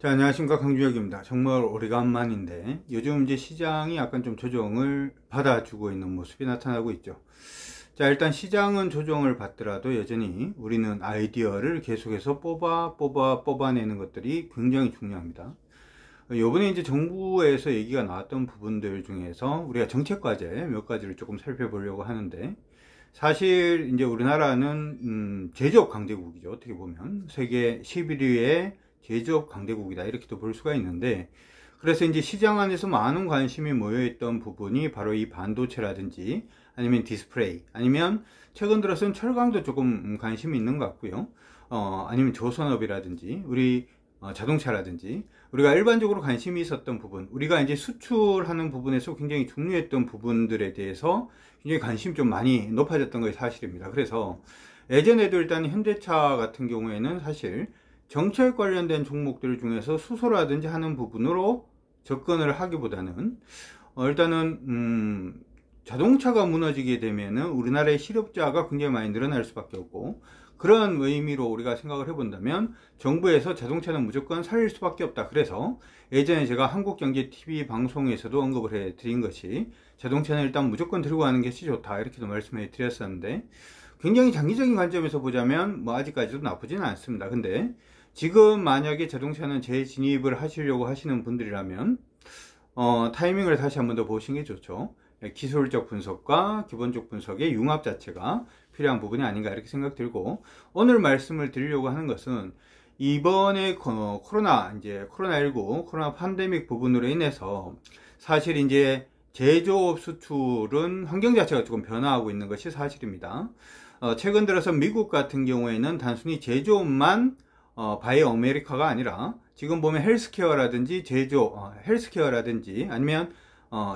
자, 안녕하십니까. 강주혁입니다. 정말 오래간만인데 요즘 이제 시장이 약간 좀 조정을 받아주고 있는 모습이 나타나고 있죠. 자, 일단 시장은 조정을 받더라도 여전히 우리는 아이디어를 계속해서 뽑아내는 것들이 굉장히 중요합니다. 요번에 이제 정부에서 얘기가 나왔던 부분들 중에서 우리가 정책 과제 몇 가지를 조금 살펴보려고 하는데, 사실 이제 우리나라는 제조업 강대국이죠. 어떻게 보면 세계 11위의 제조업 강대국이다, 이렇게도 볼 수가 있는데, 그래서 이제 시장 안에서 많은 관심이 모여있던 부분이 바로 이 반도체라든지 아니면 디스플레이, 아니면 최근 들어서는 철강도 조금 관심이 있는 것 같고요. 아니면 조선업이라든지 우리 자동차라든지 우리가 일반적으로 관심이 있었던 부분, 우리가 이제 수출하는 부분에서 굉장히 중요했던 부분들에 대해서 굉장히 관심이 좀 많이 높아졌던 것이 사실입니다. 그래서 예전에도 일단 현대차 같은 경우에는 사실 정책 관련된 종목들 중에서 수소라든지 하는 부분으로 접근을 하기보다는 일단은 자동차가 무너지게 되면은 우리나라의 실업자가 굉장히 많이 늘어날 수밖에 없고, 그런 의미로 우리가 생각을 해본다면 정부에서 자동차는 무조건 살릴 수밖에 없다. 그래서 예전에 제가 한국경제TV 방송에서도 언급을 해드린 것이, 자동차는 일단 무조건 들고 가는 것이 좋다, 이렇게도 말씀해 드렸었는데, 굉장히 장기적인 관점에서 보자면 뭐 아직까지도 나쁘지는 않습니다. 근데 지금 만약에 자동차는 재진입을 하시려고 하시는 분들이라면 타이밍을 다시 한번 더 보시는 게 좋죠. 기술적 분석과 기본적 분석의 융합 자체가 필요한 부분이 아닌가, 이렇게 생각 들고, 오늘 말씀을 드리려고 하는 것은 이번에 코로나19 코로나 팬데믹 부분으로 인해서 사실 이제 제조업 수출은 환경 자체가 조금 변화하고 있는 것이 사실입니다. 최근 들어서 미국 같은 경우에는 단순히 제조업만 바이오 아메리카가 아니라 지금 보면 헬스케어라든지 헬스케어라든지 아니면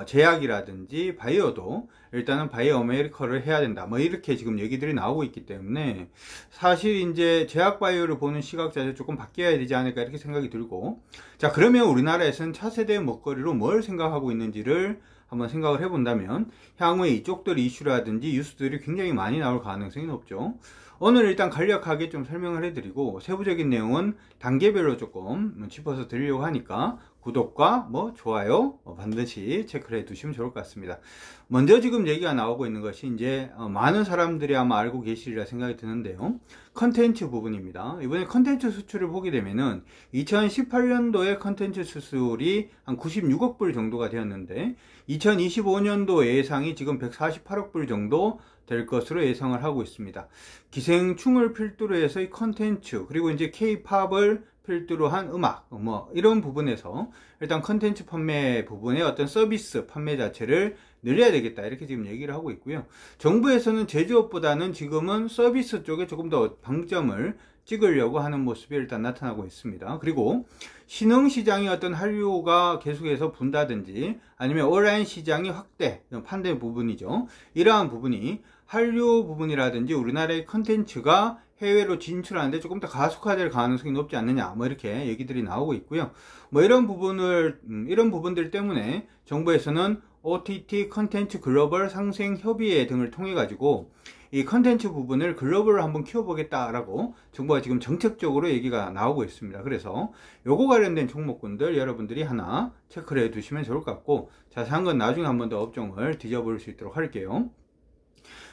제약이라든지 바이오도 일단은 바이오 아메리카를 해야 된다, 뭐 이렇게 지금 얘기들이 나오고 있기 때문에, 사실 이제 제약 바이오를 보는 시각 자체 조금 바뀌어야 되지 않을까, 이렇게 생각이 들고, 자, 그러면 우리나라에서는 차세대 먹거리로 뭘 생각하고 있는지를 한번 생각을 해본다면 향후에 이쪽들 이슈라든지 뉴스들이 굉장히 많이 나올 가능성이 높죠. 오늘 일단 간략하게 좀 설명을 해드리고, 세부적인 내용은 단계별로 조금 짚어서 드리려고 하니까 구독과 좋아요 반드시 체크를 해 두시면 좋을 것 같습니다. 먼저 지금 얘기가 나오고 있는 것이 이제 많은 사람들이 아마 알고 계시리라 생각이 드는데요, 컨텐츠 부분입니다. 이번에 컨텐츠 수출을 보게 되면은 2018년도에 컨텐츠 수출이 한 96억 불 정도가 되었는데, 2025년도 예상이 지금 148억 불 정도 될 것으로 예상을 하고 있습니다. 기생충을 필두로 해서 이 컨텐츠, 그리고 이제 K-팝을 필두로 한 음악, 이런 부분에서 일단 컨텐츠 판매 부분의 어떤 서비스 판매 자체를 늘려야 되겠다, 이렇게 지금 얘기를 하고 있고요. 정부에서는 제조업보다는 지금은 서비스 쪽에 조금 더 방점을 찍으려고 하는 모습이 일단 나타나고 있습니다. 그리고 신흥시장의 어떤 한류가 계속해서 분다든지 아니면 온라인 시장의 확대, 판대 부분이죠. 이러한 부분이 한류 부분이라든지 우리나라의 컨텐츠가 해외로 진출하는데 조금 더 가속화될 가능성이 높지 않느냐, 이렇게 얘기들이 나오고 있고요. 이런 부분들 때문에 정부에서는 OTT 컨텐츠 글로벌 상생 협의회 등을 통해 가지고 이 컨텐츠 부분을 글로벌로 한번 키워보겠다라고 정부가 지금 정책적으로 얘기가 나오고 있습니다. 그래서 요거 관련된 종목군들 여러분들이 하나 체크를 해 두시면 좋을 것 같고, 자세한 건 나중에 한번 더 업종을 뒤져볼 수 있도록 할게요.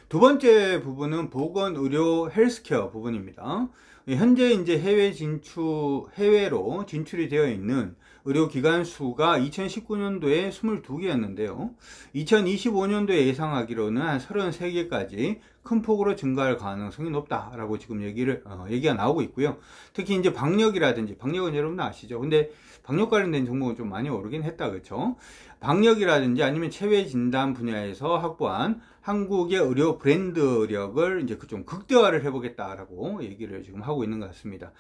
두 번째 부분은 보건의료 헬스케어 부분입니다. 현재 이제 해외로 진출이 되어 있는 의료기관 수가 2019년도에 22개였는데요. 2025년도에 예상하기로는 한 33개까지 큰 폭으로 증가할 가능성이 높다라고 지금 얘기가 나오고 있고요. 특히 이제 방역이라든지, 방역은 여러분 아시죠? 근데 방역 관련된 종목은 좀 많이 오르긴 했다, 그렇죠? 방역이라든지 아니면 체외 진단 분야에서 확보한 한국의 의료 브랜드력을 이제 좀 극대화를 해보겠다라고 얘기를 지금 하고 있는 것 같습니다.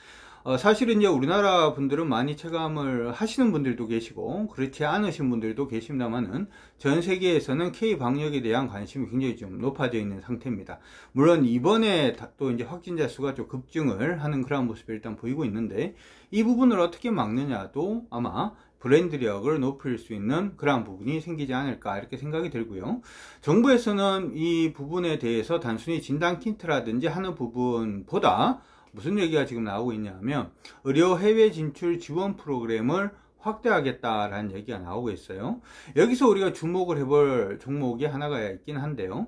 사실은 이제 우리나라 분들은 많이 체감을 하시는 분들도 계시고 그렇지 않으신 분들도 계십니다만은 전 세계에서는 K 방역에 대한 관심이 굉장히 좀 높아져 있는 상태입니다. 물론 이번에 또 이제 확진자 수가 좀 급증을 하는 그런 모습이 일단 보이고 있는데, 이 부분을 어떻게 막느냐도 아마 브랜드력을 높일 수 있는 그러한 부분이 생기지 않을까, 이렇게 생각이 들고요. 정부에서는 이 부분에 대해서 단순히 진단 키트라든지 하는 부분보다 무슨 얘기가 지금 나오고 있냐면 의료 해외 진출 지원 프로그램을 확대하겠다라는 얘기가 나오고 있어요. 여기서 우리가 주목을 해볼 종목이 하나가 있긴 한데요.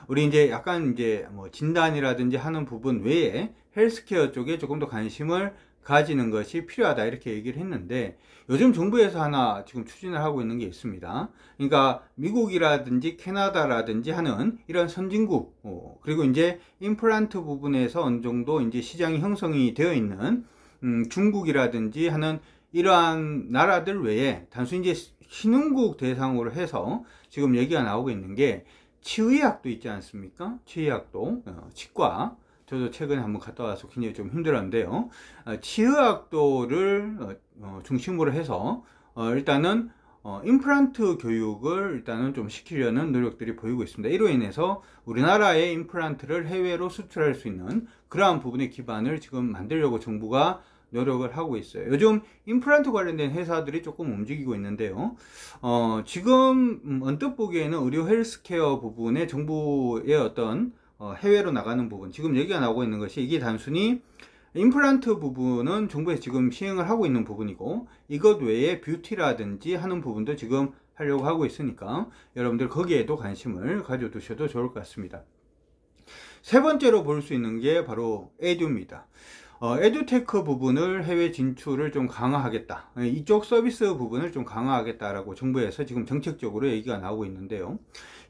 우리 이제 약간 이제 뭐 진단이라든지 하는 부분 외에 헬스케어 쪽에 조금 더 관심을 가지는 것이 필요하다 이렇게 얘기를 했는데, 요즘 정부에서 하나 지금 추진을 하고 있는 게 있습니다. 그러니까 미국이라든지 캐나다라든지 하는 이런 선진국, 그리고 이제 임플란트 부분에서 어느 정도 이제 시장이 형성이 되어 있는 중국이라든지 하는 이러한 나라들 외에 단순히 이제 신흥국 대상으로 해서 지금 얘기가 나오고 있는 게 치의학도 있지 않습니까? 치의학도, 치과. 저도 최근에 한번 갔다 와서 굉장히 좀 힘들었는데요. 치의학도를 중심으로 해서 일단은 임플란트 교육을 일단은 좀 시키려는 노력들이 보이고 있습니다. 이로 인해서 우리나라의 임플란트를 해외로 수출할 수 있는 그러한 부분의 기반을 지금 만들려고 정부가 노력을 하고 있어요. 요즘 임플란트 관련된 회사들이 조금 움직이고 있는데요. 지금 언뜻 보기에는 의료 헬스케어 부분에 정부의 어떤 해외로 나가는 부분, 지금 얘기가 나오고 있는 것이 이게 단순히 임플란트 부분은 정부에서 지금 시행을 하고 있는 부분이고, 이것 외에 뷰티라든지 하는 부분도 지금 하려고 하고 있으니까 여러분들 거기에도 관심을 가져두셔도 좋을 것 같습니다. 세 번째로 볼 수 있는 게 바로 에듀입니다. 에듀테크 부분을 해외 진출을 좀 강화하겠다, 이쪽 서비스 부분을 좀 강화하겠다라고 정부에서 지금 정책적으로 얘기가 나오고 있는데요.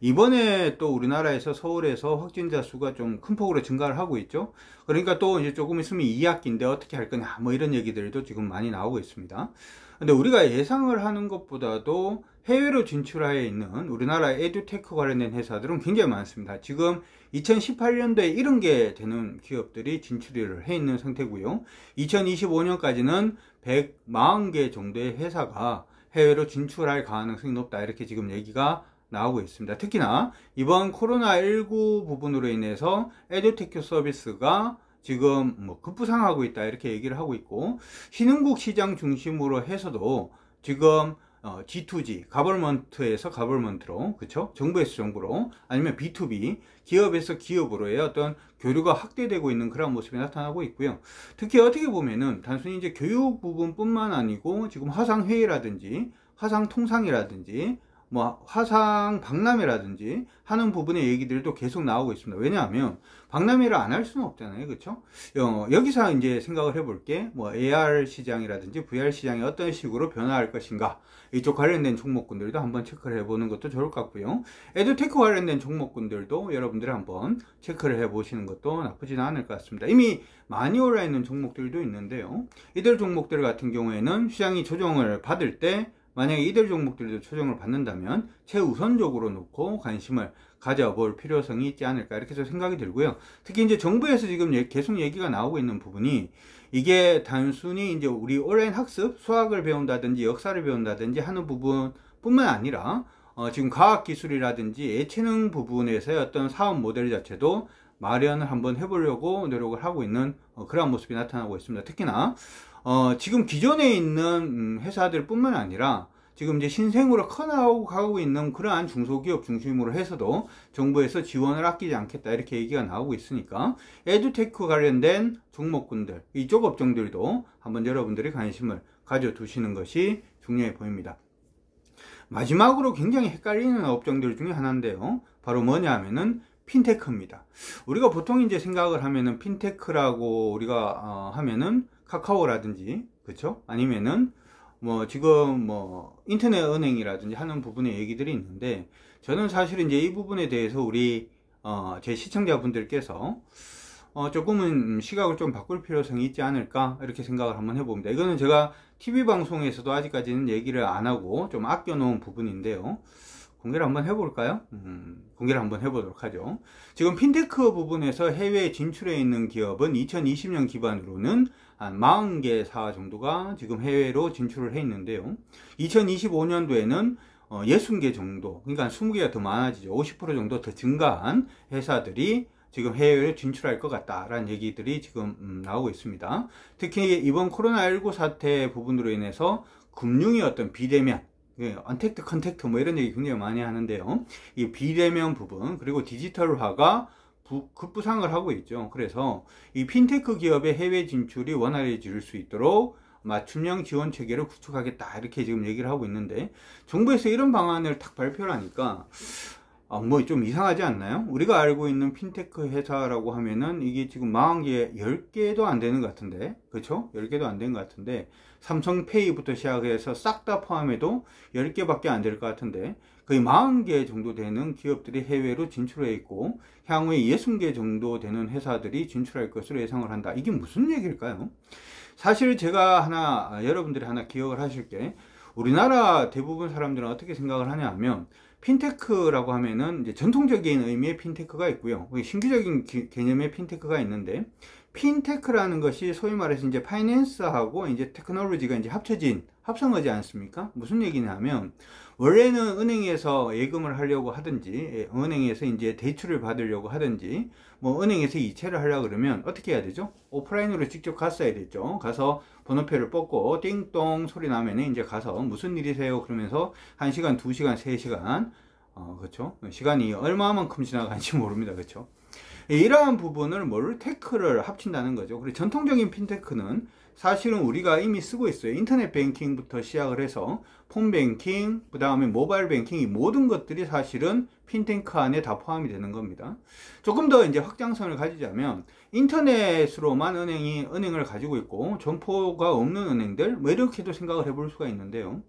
이번에 또 우리나라에서 서울에서 확진자 수가 좀 큰 폭으로 증가를 하고 있죠. 그러니까 또 이제 조금 있으면 2학기인데 어떻게 할 거냐, 뭐 이런 얘기들도 지금 많이 나오고 있습니다. 근데 우리가 예상을 하는 것보다도 해외로 진출하여 있는 우리나라 에듀테크 관련된 회사들은 굉장히 많습니다. 지금 2018년도에 70개 되는 기업들이 진출을 해 있는 상태고요. 2025년까지는 140개 정도의 회사가 해외로 진출할 가능성이 높다, 이렇게 지금 얘기가 나오고 있습니다. 특히나 이번 코로나19 부분으로 인해서 에듀테크 서비스가 지금 뭐 급부상하고 있다, 이렇게 얘기를 하고 있고, 신흥국 시장 중심으로 해서도 지금 G2G, 가버먼트에서 가버먼트로, 그쵸? 정부에서 정부로, 아니면 B2B, 기업에서 기업으로의 어떤 교류가 확대되고 있는 그런 모습이 나타나고 있고요. 특히 어떻게 보면은 단순히 이제 교육 부분뿐만 아니고 지금 화상회의라든지 화상통상이라든지 뭐 화상 박람회라든지 하는 부분의 얘기들도 계속 나오고 있습니다. 왜냐하면 박람회를 안 할 수는 없잖아요, 그렇죠? 여기서 이제 생각을 해볼게, 뭐 AR 시장이라든지 VR 시장이 어떤 식으로 변화할 것인가, 이쪽 관련된 종목군들도 한번 체크를 해보는 것도 좋을 것 같고요. 에듀테크 관련된 종목군들도 여러분들이 한번 체크를 해보시는 것도 나쁘지는 않을 것 같습니다. 이미 많이 올라 있는 종목들도 있는데요. 이들 종목들 같은 경우에는 시장이 조정을 받을 때 만약에 이들 종목들도 조정을 받는다면 최우선적으로 놓고 관심을 가져볼 필요성이 있지 않을까, 이렇게 생각이 들고요. 특히 이제 정부에서 지금 계속 얘기가 나오고 있는 부분이, 이게 단순히 이제 우리 온라인 학습, 수학을 배운다든지 역사를 배운다든지 하는 부분뿐만 아니라 지금 과학기술이라든지 예체능 부분에서의 어떤 사업 모델 자체도 마련을 한번 해보려고 노력을 하고 있는 그런 모습이 나타나고 있습니다. 특히나 지금 기존에 있는 회사들 뿐만 아니라 지금 이제 신생으로 커나가고 가고 있는 그러한 중소기업 중심으로 해서도 정부에서 지원을 아끼지 않겠다, 이렇게 얘기가 나오고 있으니까 에듀테크 관련된 종목군들, 이쪽 업종들도 한번 여러분들이 관심을 가져두시는 것이 중요해 보입니다. 마지막으로 굉장히 헷갈리는 업종들 중에 하나인데요. 바로 뭐냐 하면은 핀테크입니다. 우리가 보통 이제 생각을 하면은 핀테크라고 우리가 하면은 카카오라든지, 그쵸? 아니면은 뭐 지금 뭐 인터넷 은행이라든지 하는 부분의 얘기들이 있는데, 저는 사실은 이제 이 부분에 대해서 우리 제 시청자분들께서 조금은 시각을 좀 바꿀 필요성이 있지 않을까, 이렇게 생각을 한번 해봅니다. 이거는 제가 TV 방송에서도 아직까지는 얘기를 안 하고 좀 아껴 놓은 부분인데요. 공개를 한번 해볼까요? 공개를 한번 해보도록 하죠. 지금 핀테크 부분에서 해외에 진출해 있는 기업은 2020년 기반으로는 한 40개사 정도가 지금 해외로 진출을 해 있는데요. 2025년도에는 60개 정도, 그러니까 20개가 더 많아지죠. 50% 정도 더 증가한 회사들이 지금 해외로 진출할 것 같다라는 얘기들이 지금 나오고 있습니다. 특히 이번 코로나19 사태 부분으로 인해서 금융의 어떤 비대면, 언택트 컨택트 뭐 이런 얘기 굉장히 많이 하는데요. 이 비대면 부분, 그리고 디지털화가 급부상을 하고 있죠. 그래서 이 핀테크 기업의 해외 진출이 원활해질 수 있도록 맞춤형 지원 체계를 구축하겠다, 이렇게 지금 얘기를 하고 있는데, 정부에서 이런 방안을 딱 발표를 하니까 뭐 좀 이상하지 않나요? 우리가 알고 있는 핀테크 회사라고 하면은 이게 지금 망한 게 10개도 안 되는 것 같은데, 그쵸? 10개도 안 되는 것 같은데, 삼성페이부터 시작해서 싹 다 포함해도 10개밖에 안 될 것 같은데, 거의 40개 정도 되는 기업들이 해외로 진출해 있고, 향후에 60개 정도 되는 회사들이 진출할 것으로 예상을 한다. 이게 무슨 얘기일까요? 사실 제가 여러분들이 하나 기억을 하실 게, 우리나라 대부분 사람들은 어떻게 생각을 하냐 하면, 핀테크라고 하면은 이제 전통적인 의미의 핀테크가 있고요. 신규적인 개념의 핀테크가 있는데, 핀테크라는 것이 소위 말해서 이제 파이낸스하고 이제 테크놀로지가 이제 합성어지 않습니까? 무슨 얘기냐면, 원래는 은행에서 예금을 하려고 하든지, 은행에서 이제 대출을 받으려고 하든지, 뭐 은행에서 이체를 하려고 그러면 어떻게 해야 되죠? 오프라인으로 직접 갔어야 되죠. 가서 번호표를 뽑고 띵동 소리 나면 이제 가서 무슨 일이세요? 그러면서 1시간, 2시간, 3시간, 그렇죠? 시간이 얼마만큼 지나가는지 모릅니다. 그렇죠? 이러한 부분을 테크를 합친다는 거죠. 그리고 전통적인 핀테크는 사실은 우리가 이미 쓰고 있어요. 인터넷 뱅킹부터 시작을 해서 폰뱅킹, 그 다음에 모바일 뱅킹, 이 모든 것들이 사실은 핀테크 안에 다 포함이 되는 겁니다. 조금 더 이제 확장성을 가지자면, 인터넷으로만 은행을 가지고 있고 점포가 없는 은행들, 뭐 이렇게도 생각을 해볼 수가 있는데요.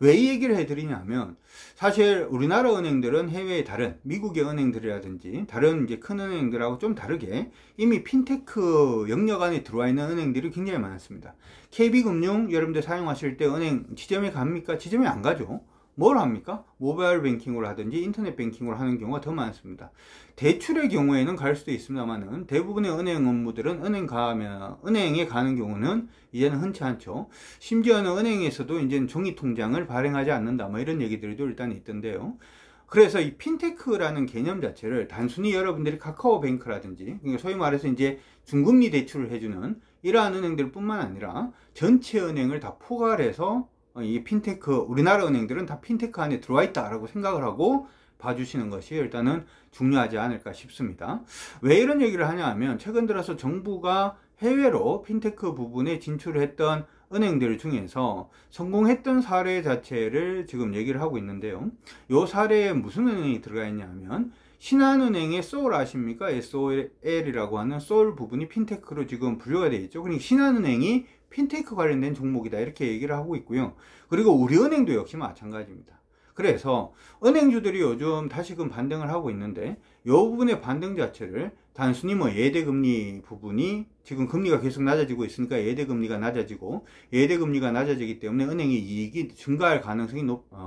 왜 이 얘기를 해드리냐면, 사실 우리나라 은행들은 해외의 다른 미국의 은행들이라든지 다른 이제 큰 은행들하고 좀 다르게 이미 핀테크 영역 안에 들어와 있는 은행들이 굉장히 많습니다. KB금융 여러분들 사용하실 때 은행 지점에 갑니까? 지점에 안 가죠. 뭘 합니까? 모바일 뱅킹으로 하든지 인터넷 뱅킹으로 하는 경우가 더 많습니다. 대출의 경우에는 갈 수도 있습니다만은, 대부분의 은행 업무들은 은행에 가는 경우는 이제는 흔치 않죠. 심지어는 은행에서도 이제는 종이 통장을 발행하지 않는다, 뭐 이런 얘기들도 일단 있던데요. 그래서 이 핀테크라는 개념 자체를 단순히 여러분들이 카카오뱅크라든지, 그러니까 소위 말해서 이제 중금리 대출을 해주는 이러한 은행들 뿐만 아니라 전체 은행을 다 포괄해서 이 핀테크, 우리나라 은행들은 다 핀테크 안에 들어와 있다라고 생각을 하고 봐주시는 것이 일단은 중요하지 않을까 싶습니다. 왜 이런 얘기를 하냐 하면, 최근 들어서 정부가 해외로 핀테크 부분에 진출을 했던 은행들 중에서 성공했던 사례 자체를 지금 얘기를 하고 있는데요. 이 사례에 무슨 은행이 들어가 있냐 하면, 신한은행의 소울 아십니까? SOL이라고 하는 소울 부분이 핀테크로 지금 분류가 되어 있죠. 그러니까 신한은행이 핀테크 관련된 종목이다, 이렇게 얘기를 하고 있고요. 그리고 우리은행도 역시 마찬가지입니다. 그래서 은행주들이 요즘 다시금 반등을 하고 있는데, 이 부분의 반등 자체를 단순히 뭐 예대금리 부분이 지금 금리가 계속 낮아지고 있으니까 예대금리가 낮아지고, 예대금리가 낮아지기 때문에 은행의 이익이 증가할 가능성이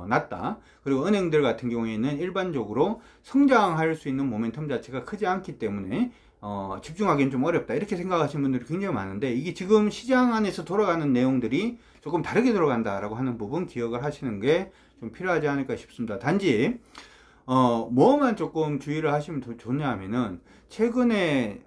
낮다. 그리고 은행들 같은 경우에는 일반적으로 성장할 수 있는 모멘텀 자체가 크지 않기 때문에 집중하기는 좀 어렵다, 이렇게 생각하시는 분들이 굉장히 많은데, 이게 지금 시장 안에서 돌아가는 내용들이 조금 다르게 돌아간다라고 하는 부분 기억을 하시는 게 좀 필요하지 않을까 싶습니다. 단지 뭐만 조금 주의를 하시면 좋냐 하면은, 최근에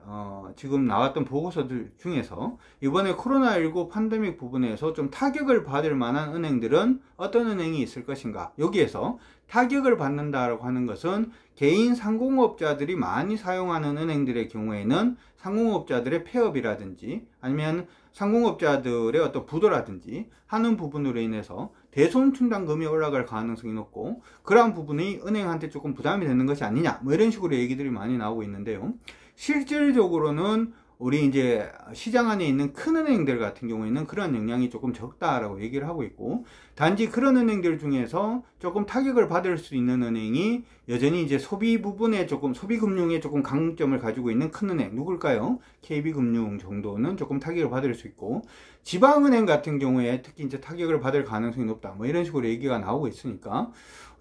지금 나왔던 보고서들 중에서 이번에 코로나19 팬데믹 부분에서 좀 타격을 받을 만한 은행들은 어떤 은행이 있을 것인가, 여기에서 타격을 받는다라고 하는 것은 개인 상공업자들이 많이 사용하는 은행들의 경우에는 상공업자들의 폐업이라든지 아니면 상공업자들의 어떤 부도라든지 하는 부분으로 인해서 대손충당금이 올라갈 가능성이 높고, 그러한 부분이 은행한테 조금 부담이 되는 것이 아니냐, 뭐 이런 식으로 얘기들이 많이 나오고 있는데요. 실질적으로는 우리 이제 시장 안에 있는 큰 은행들 같은 경우에는 그런 영향이 조금 적다라고 얘기를 하고 있고, 단지 그런 은행들 중에서 조금 타격을 받을 수 있는 은행이 여전히 이제 소비 부분에 조금, 소비금융에 조금 강점을 가지고 있는 큰 은행, 누굴까요? KB금융 정도는 조금 타격을 받을 수 있고, 지방은행 같은 경우에 특히 이제 타격을 받을 가능성이 높다, 뭐 이런 식으로 얘기가 나오고 있으니까,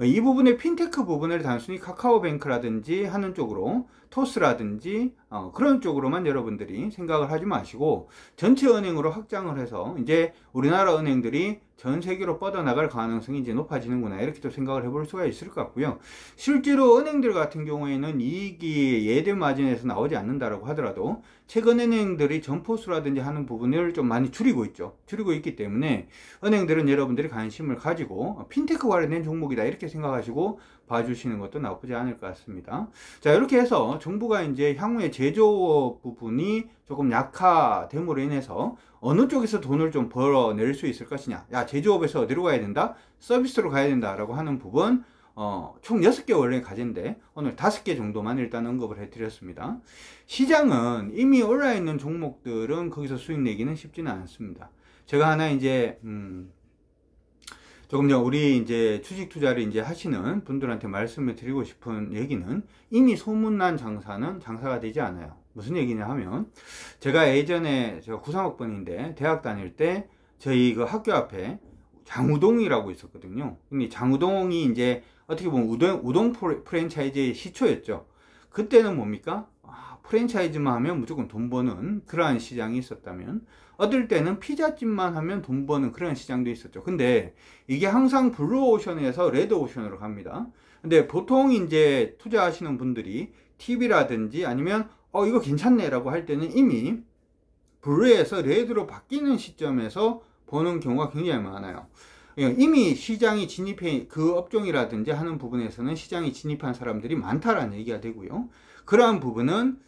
이 부분의 핀테크 부분을 단순히 카카오뱅크라든지 하는 쪽으로, 토스라든지 그런 쪽으로만 여러분들이 생각을 하지 마시고, 전체 은행으로 확장을 해서 이제 우리나라 은행들이 전 세계로 뻗어나갈 가능성이 이제 높아지는구나, 이렇게 또 생각을 해볼 수가 있을 것 같고요. 실제로 은행들 같은 경우에는 이익이 예대 마진에서 나오지 않는다라고 하더라도 최근 은행들이 점포수라든지 하는 부분을 좀 많이 줄이고 있죠. 줄이고 있기 때문에 은행들은 여러분들이 관심을 가지고 핀테크 관련된 종목이다, 이렇게 생각하시고 봐주시는 것도 나쁘지 않을 것 같습니다. 자, 이렇게 해서 정부가 이제 향후에 제조업 부분이 조금 약화됨으로 인해서 어느 쪽에서 돈을 좀 벌어낼 수 있을 것이냐, 야, 제조업에서 어디로 가야 된다? 서비스로 가야 된다 라고 하는 부분, 총 6개 원래 과제인데 오늘 5개 정도만 일단 언급을 해드렸습니다. 시장은 이미 올라있는 종목들은 거기서 수익 내기는 쉽지는 않습니다. 제가 하나 이제 조금 전 우리 이제 주식 투자를 이제 하시는 분들한테 말씀을 드리고 싶은 얘기는, 이미 소문난 장사는 장사가 되지 않아요. 무슨 얘기냐 하면, 제가 예전에 제가 93학번인데 대학 다닐 때 저희 그 학교 앞에 장우동이라고 있었거든요. 근데 장우동이 이제 어떻게 보면 우동 프랜차이즈의 시초였죠. 그때는 뭡니까? 프랜차이즈만 하면 무조건 돈 버는 그러한 시장이 있었다면, 어떨 때는 피자집만 하면 돈 버는 그런 시장도 있었죠. 근데 이게 항상 블루오션에서 레드오션으로 갑니다. 근데 보통 이제 투자하시는 분들이 TV라든지 아니면 이거 괜찮네 라고 할 때는 이미 블루에서 레드로 바뀌는 시점에서 보는 경우가 굉장히 많아요. 이미 시장이 진입해, 그 업종이라든지 하는 부분에서는 시장이 진입한 사람들이 많다라는 얘기가 되고요. 그러한 부분은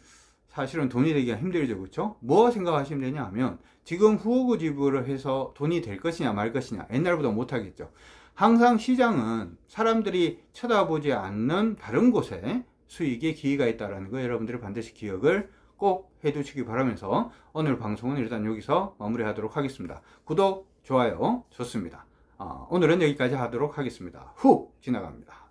사실은 돈이 되기가 힘들죠. 그렇죠? 뭐 생각하시면 되냐 하면, 지금 후호구 지불을 해서 돈이 될 것이냐 말 것이냐, 옛날보다 못하겠죠. 항상 시장은 사람들이 쳐다보지 않는 다른 곳에 수익의 기회가 있다는 거, 여러분들이 반드시 기억을 꼭 해두시기 바라면서 오늘 방송은 일단 여기서 마무리하도록 하겠습니다. 구독, 좋아요 좋습니다. 오늘은 여기까지 하도록 하겠습니다. 훅 지나갑니다.